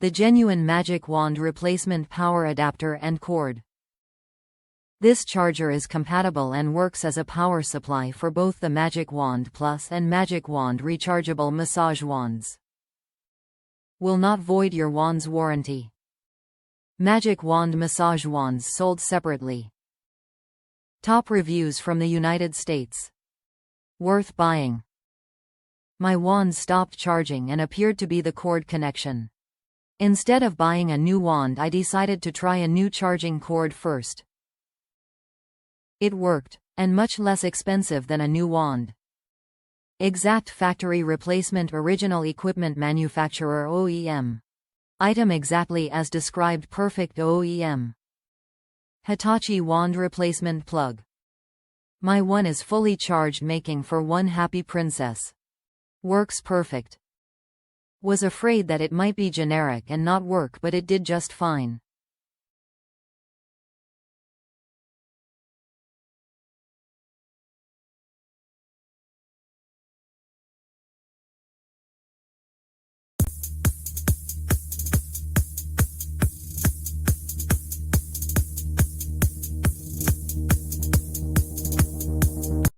The genuine magic wand replacement power adapter and cord. This charger is compatible and works as a power supply for both the Magic Wand Plus and Magic Wand rechargeable massage wands. Will not void your wand's warranty. Magic Wand massage wands sold separately. Top reviews from the United States. Worth buying. My wand stopped charging and appeared to be the cord connection. Instead of buying a new wand, I decided to try a new charging cord first. It worked, and much less expensive than a new wand. Exact factory replacement, original equipment manufacturer OEM. Item exactly as described, perfect OEM. Hitachi wand replacement plug. My one is fully charged, making for one happy princess. Works perfect. Was afraid that it might be generic and not work, but it did just fine.